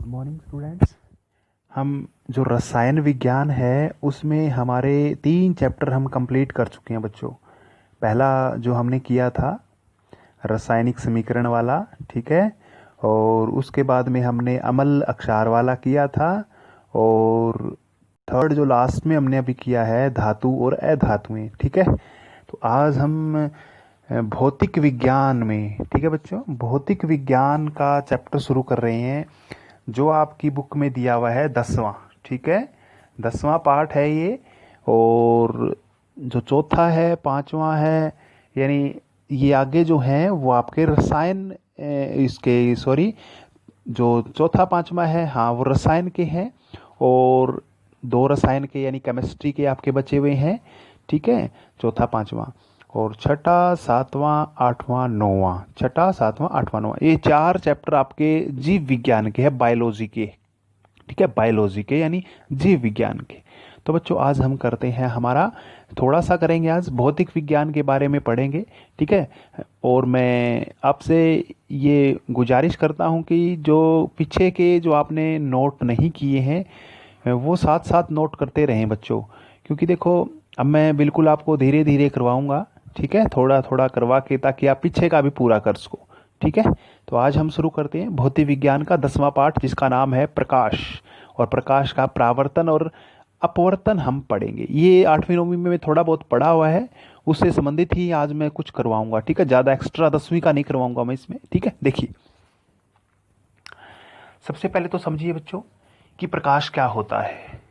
Morning students. हम जो रसायन विज्ञान है उसमें हमारे 3 चैप्टर हम कंप्लीट कर चुके हैं बच्चों। पहला जो हमने किया था रासायनिक समीकरण वाला, ठीक है, और उसके बाद में हमने अम्ल अक्षार वाला किया था, और थर्ड जो लास्ट में हमने अभी किया है धातु और अधातुएं, ठीक है। तो आज हम भौतिक विज्ञान में, ठीक है बच्चों, भौतिक विज्ञान का चैप्टर शुरू कर रहे हैं जो आपकी बुक में दिया हुआ है 10वां, ठीक है, 10वां पार्ट है ये। और जो चौथा है, 5वां है, यानी ये आगे जो हैं वो आपके रसायन इसके सॉरी जो चौथा 5वां है, हाँ, वो रसायन के हैं, और 2 रसायन के यानी केमिस्ट्री के आपके बचे हुए हैं, ठीक है, चौथा 5वां। और छठा 7वां 8वां 9वां, छठा 7वां 8वां 9वां, ये 4 चैप्टर आपके जीव विज्ञान के हैं, बायोलॉजी के, ठीक है, बायोलॉजी के यानी जीव विज्ञान के। तो बच्चों आज हम करते हैं हमारा, थोड़ा सा करेंगे आज भौतिक विज्ञान के बारे में पढ़ेंगे, ठीक है। और मैं आपसे ये गुजारिश करता हूँ कि जो पीछे के जो आपने नोट नहीं किए हैं वो साथ साथ नोट करते रहें बच्चों, क्योंकि देखो अब मैं बिल्कुल आपको धीरे धीरे करवाऊंगा, ठीक है, थोड़ा थोड़ा करवा के, ताकि आप पीछे का भी पूरा कर सको, ठीक है। तो आज हम शुरू करते हैं भौतिक विज्ञान का 10वां पाठ, जिसका नाम है प्रकाश, और प्रकाश का परावर्तन और अपवर्तन हम पढ़ेंगे। ये 8वीं 9वीं में थोड़ा बहुत पढ़ा हुआ है, उससे संबंधित ही आज मैं कुछ करवाऊंगा, ठीक है, ज़्यादा एक्स्ट्रा 10वीं का नहीं करवाऊंगा मैं इसमें, ठीक है। देखिए सबसे पहले तो समझिए बच्चों कि प्रकाश क्या होता है।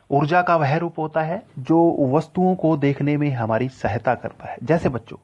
ऊर्जा का वह रूप होता है जो वस्तुओं को देखने में हमारी सहायता करता है। जैसे बच्चों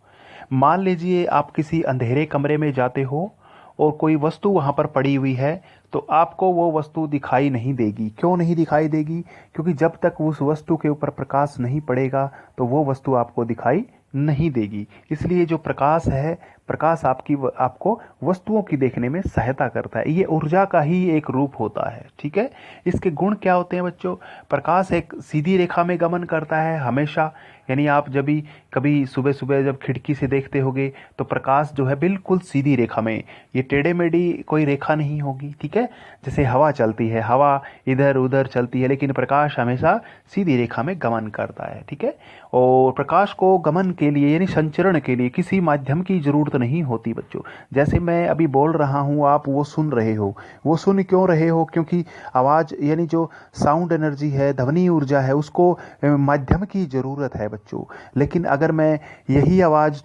मान लीजिए आप किसी अंधेरे कमरे में जाते हो और कोई वस्तु वहां पर पड़ी हुई है, तो आपको वो वस्तु दिखाई नहीं देगी। क्यों नहीं दिखाई देगी? क्योंकि जब तक उस वस्तु के ऊपर प्रकाश नहीं पड़ेगा तो वो वस्तु आपको दिखाई नहीं देगी। इसलिए जो प्रकाश है, प्रकाश आपको वस्तुओं की देखने में सहायता करता है। ये ऊर्जा का ही एक रूप होता है, ठीक है। इसके गुण क्या होते हैं बच्चों? प्रकाश एक सीधी रेखा में गमन करता है हमेशा, यानी आप जब भी कभी सुबह सुबह जब खिड़की से देखते होगे तो प्रकाश जो है बिल्कुल सीधी रेखा में, ये टेढ़े मेढ़ी कोई रेखा नहीं होगी, ठीक है। जैसे हवा चलती है, हवा इधर उधर चलती है, लेकिन प्रकाश हमेशा सीधी रेखा में गमन करता है, ठीक है। और प्रकाश को गमन के लिए यानी संचरण के लिए किसी माध्यम की जरूरत नहीं होती बच्चों। जैसे मैं अभी बोल रहा हूँ, आप वो सुन रहे हो, वो सुन क्यों रहे हो? क्योंकि आवाज यानी जो साउंड एनर्जी है, ध्वनि ऊर्जा है, उसको माध्यम की जरूरत है बच्चों। लेकिन अगर मैं यही आवाज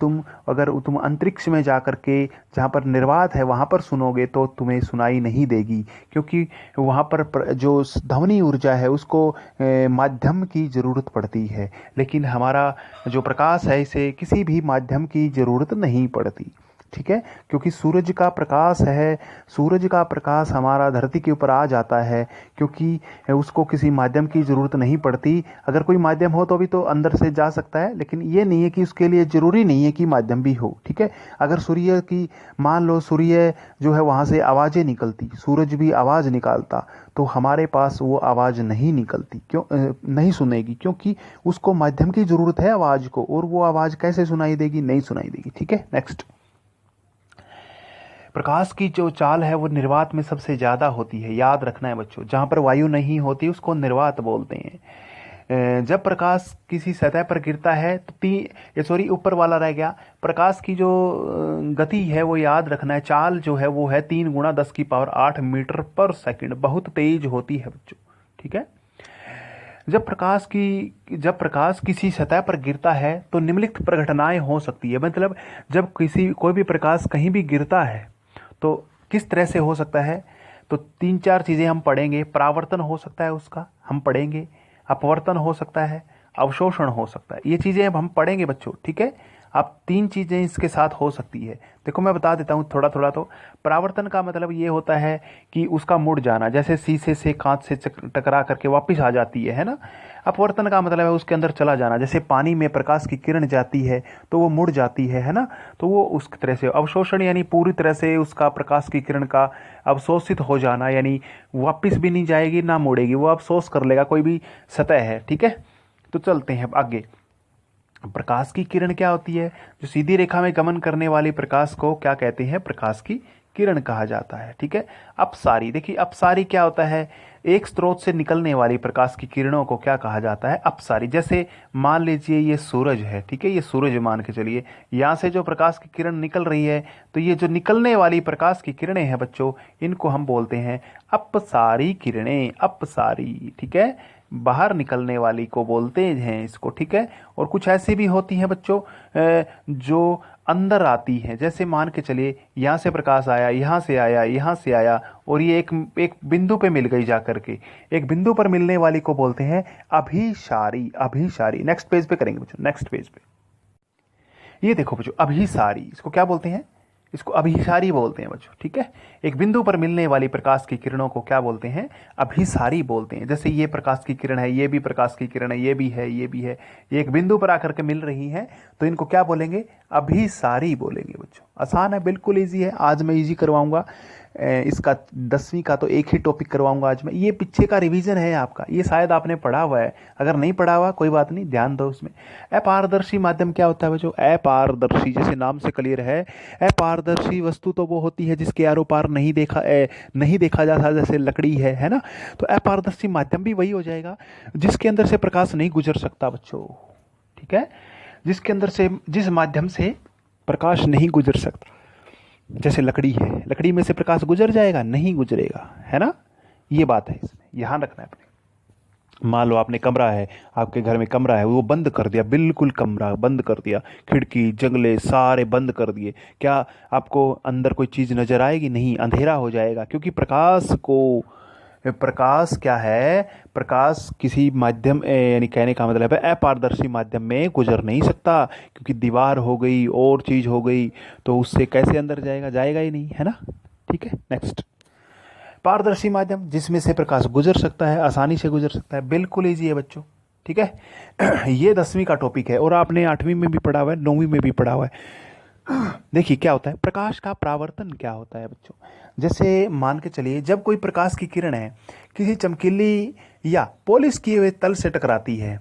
अगर तुम अंतरिक्ष में जाकर के जहाँ पर निर्वात है वहां पर सुनोगे तो तुम्हें सुनाई नहीं देगी, क्योंकि वहां पर जो ध्वनि ऊर्जा है उसको माध्यम की जरूरत पड़ती है। लेकिन हमारा जो प्रकाश है इसे किसी भी माध्यम की जरूरत नहीं पड़ती, ठीक है। क्योंकि सूरज का प्रकाश है, सूरज का प्रकाश हमारा धरती के ऊपर आ जाता है, क्योंकि उसको किसी माध्यम की जरूरत नहीं पड़ती। अगर कोई माध्यम हो तो भी तो अंदर से जा सकता है, लेकिन ये नहीं है कि उसके लिए जरूरी नहीं है कि माध्यम भी हो, ठीक है। अगर सूर्य की, मान लो सूर्य जो है वहां से आवाजें निकलती, सूरज भी आवाज निकालता, तो हमारे पास वो आवाज नहीं निकलती, क्यों नहीं सुनेगी? क्योंकि उसको माध्यम की जरूरत है आवाज को, और वो आवाज कैसे सुनाई देगी? नहीं सुनाई देगी, ठीक है। नेक्स्ट, प्रकाश की जो चाल है वो निर्वात में सबसे ज्यादा होती है, याद रखना है बच्चों। जहां पर वायु नहीं होती उसको निर्वात बोलते हैं। जब प्रकाश किसी सतह पर गिरता है तो ऊपर वाला रह गया। प्रकाश की जो गति है वो याद रखना है, चाल जो है वो है 3 गुणा 10⁸ मीटर पर सेकंड, बहुत तेज होती है बच्चों, ठीक है। जब प्रकाश किसी सतह पर गिरता है तो निम्नलिखित घटनाएं हो सकती है। मतलब जब कोई भी प्रकाश कहीं भी गिरता है तो किस तरह से हो सकता है? तो 3-4 चीजें हम पढ़ेंगे। परावर्तन हो सकता है उसका, हम पढ़ेंगे। अपवर्तन हो सकता है, अवशोषण हो सकता है। ये चीजें अब हम पढ़ेंगे बच्चों, ठीक है। आप 3 चीजें इसके साथ हो सकती है। देखो मैं बता देता हूं थोड़ा थोड़ा। तो परावर्तन का मतलब ये होता है कि उसका मुड़ जाना, जैसे शीशे से कांच से टकरा करके वापस आ जाती है ना। अपवर्तन का मतलब है उसके अंदर चला जाना, जैसे पानी में प्रकाश की किरण जाती है तो वो मुड़ जाती है ना, तो वो उस तरह से। अवशोषण यानी पूरी तरह से उसका प्रकाश की किरण का अवशोषित हो जाना, यानी वापस भी नहीं जाएगी ना मुड़ेगी, वो अवशोष कर लेगा, कोई भी सतह है, ठीक है। तो चलते हैं आगे। प्रकाश की किरण क्या होती है? जो सीधी रेखा में गमन करने वाली प्रकाश को क्या कहते हैं? प्रकाश की किरण कहा जाता है। ठीक है, अपसारी, देखिए अपसारी क्या होता है, एक स्रोत से निकलने वाली प्रकाश की किरणों को क्या कहा जाता है, अपसारी। जैसे मान लीजिए ये सूरज है, ठीक है, ये सूरज मान के चलिए, यहाँ से जो प्रकाश की किरण निकल रही है, तो ये जो निकलने वाली प्रकाश की किरणें हैं बच्चों, इनको हम बोलते हैं अपसारी किरणें, अपसारी। ठीक है, बाहर निकलने वाली को बोलते हैं इसको। ठीक है, और कुछ ऐसी भी होती हैं बच्चों जो अंदर आती हैं, जैसे मान के चलिए यहाँ से प्रकाश आया, यहाँ से आया, यहाँ से आया, और ये एक एक बिंदु पे मिल गई जा करके, एक बिंदु पर मिलने वाली को बोलते हैं अभिसारी, अभिसारी। नेक्स्ट पेज पे करेंगे बच्चों, नेक्स्ट पेज पे ये देखो बच्चों, अभिसारी, इसको क्या बोलते हैं, इसको अभिसारी बोलते हैं बच्चों। ठीक है, एक बिंदु पर मिलने वाली प्रकाश की किरणों को क्या बोलते हैं, अभिसारी बोलते हैं। जैसे ये प्रकाश की किरण है, ये भी प्रकाश की किरण है, ये भी है, ये भी है, ये एक बिंदु पर आकर के मिल रही हैं, तो इनको क्या बोलेंगे, अभिसारी बोलेंगे बच्चों। आसान है, बिल्कुल ईजी है, आज मैं ईजी करवाऊंगा इसका 10वीं का तो एक ही टॉपिक करवाऊंगा आज मैं। ये पीछे का रिवीजन है आपका, ये शायद आपने पढ़ा हुआ है, अगर नहीं पढ़ा हुआ कोई बात नहीं, ध्यान दो उसमें। अपारदर्शी माध्यम क्या होता है बच्चों, अपारदर्शी, जैसे नाम से क्लियर है, अपारदर्शी वस्तु तो वो होती है जिसके आरो पार नहीं देखा जाता, जैसे लकड़ी है ना। तो अपारदर्शी माध्यम भी वही हो जाएगा जिसके अंदर से प्रकाश नहीं गुजर सकता बच्चों। ठीक है, जिसके अंदर से, जिस माध्यम से प्रकाश नहीं गुजर सकता, जैसे लकड़ी है, लकड़ी में से प्रकाश गुजर जाएगा, नहीं गुजरेगा, है ना, ये बात है, इसमें ध्यान रखना है अपने। मान लो आपने कमरा है, आपके घर में कमरा है, वो बंद कर दिया, बिल्कुल कमरा बंद कर दिया, खिड़की जंगले सारे बंद कर दिए, क्या आपको अंदर कोई चीज नजर आएगी, नहीं, अंधेरा हो जाएगा, क्योंकि प्रकाश क्या है, प्रकाश किसी माध्यम यानी कहने का मतलब है अपारदर्शी माध्यम में गुजर नहीं सकता, क्योंकि दीवार हो गई और चीज हो गई, तो उससे कैसे अंदर जाएगा, जाएगा ही नहीं, है ना। ठीक है, नेक्स्ट, पारदर्शी माध्यम, जिसमें से प्रकाश गुजर सकता है, आसानी से गुजर सकता है, बिल्कुल ईजी है बच्चों। ठीक है, ये 10वीं का टॉपिक है, और आपने 8वीं में भी पढ़ा हुआ है, 9वीं में भी पढ़ा हुआ है। देखिए क्या होता है, प्रकाश का परावर्तन क्या होता है बच्चों। जैसे मान के चलिए, जब कोई प्रकाश की किरण है किसी चमकीली या पॉलिश किए हुए तल से टकराती है,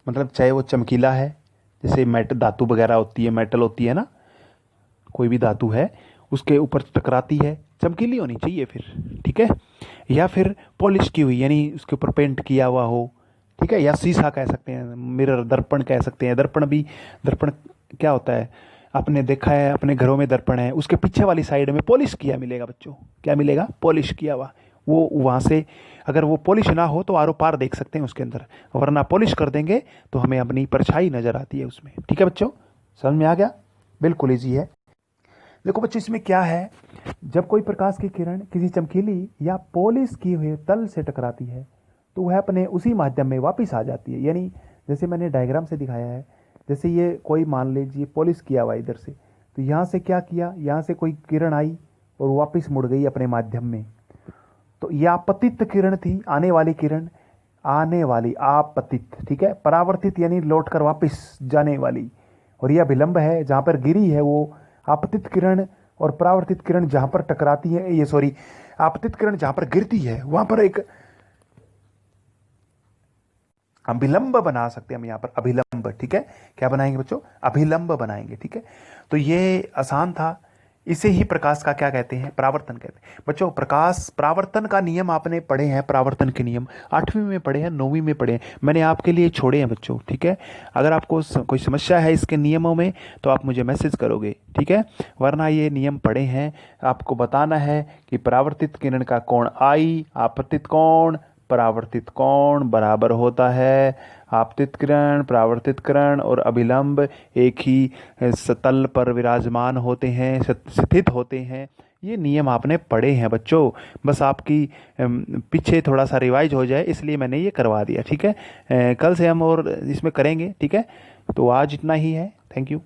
मतलब चाहे वो चमकीला है, जैसे धातु वगैरह होती है, मेटल होती है ना, कोई भी धातु है, उसके ऊपर टकराती है, चमकीली होनी चाहिए फिर। ठीक है, या फिर पॉलिश की हुई, यानी उसके ऊपर पेंट किया हुआ हो। ठीक है, या शीशा कह सकते हैं, मिरर, दर्पण कह सकते हैं। दर्पण क्या होता है, आपने देखा है अपने घरों में दर्पण है, उसके पीछे वाली साइड में पॉलिश किया मिलेगा बच्चों, क्या मिलेगा, पॉलिश किया हुआ। वो वहाँ से अगर वो पॉलिश ना हो तो आरो पार देख सकते हैं उसके अंदर, वरना पॉलिश कर देंगे तो हमें अपनी परछाई नजर आती है उसमें। ठीक है बच्चों, समझ में आ गया, बिल्कुल ईजी है। देखो बच्चों, इसमें क्या है, जब कोई प्रकाश की किरण किसी चमकीली या पॉलिश किए हुए तल से टकराती है तो वह अपने उसी माध्यम में वापस आ जाती है। यानी जैसे मैंने डायग्राम से दिखाया है, जैसे ये कोई मान लीजिए पॉलिश किया हुआ इधर से, तो यहाँ से क्या किया, यहाँ से कोई किरण आई और वापस मुड़ गई अपने माध्यम में, तो यह आपतित किरण थी, आने वाली किरण, आने वाली आपतित। ठीक है, परावर्तित यानी लौट कर वापस जाने वाली, और यह विलंब है, जहाँ पर गिरी है वो आपतित किरण, और परावर्तित किरण जहाँ पर टकराती है, ये सॉरी, आपतित किरण जहाँ पर गिरती है वहाँ पर एक अभिलंब बना सकते हैं हम यहाँ पर, अभिलंब। ठीक है, क्या बनाएंगे बच्चों, अभिलंब बनाएंगे। ठीक है, तो ये आसान था, इसे ही प्रकाश का क्या कहते हैं, परावर्तन कहते हैं बच्चों। प्रकाश परावर्तन का नियम आपने पढ़े हैं, परावर्तन के नियम 8वीं में पढ़े हैं, 9वीं में पढ़े हैं, मैंने आपके लिए छोड़े हैं बच्चों। ठीक है, अगर आपको कोई समस्या है इसके नियमों में तो आप मुझे मैसेज करोगे। ठीक है, वरना ये नियम पढ़े हैं, आपको बताना है कि परावर्तित किरण का कोण आई, आपतित कोण, परावर्तित कोण बराबर होता है आपतित किरण, परावर्तित किरण और अभिलंब एक ही सतल पर विराजमान होते हैं, स्थित होते हैं। ये नियम आपने पढ़े हैं बच्चों, बस आपकी पीछे थोड़ा सा रिवाइज हो जाए इसलिए मैंने ये करवा दिया। ठीक है, कल से हम और इसमें करेंगे। ठीक है, तो आज इतना ही है, थैंक यू।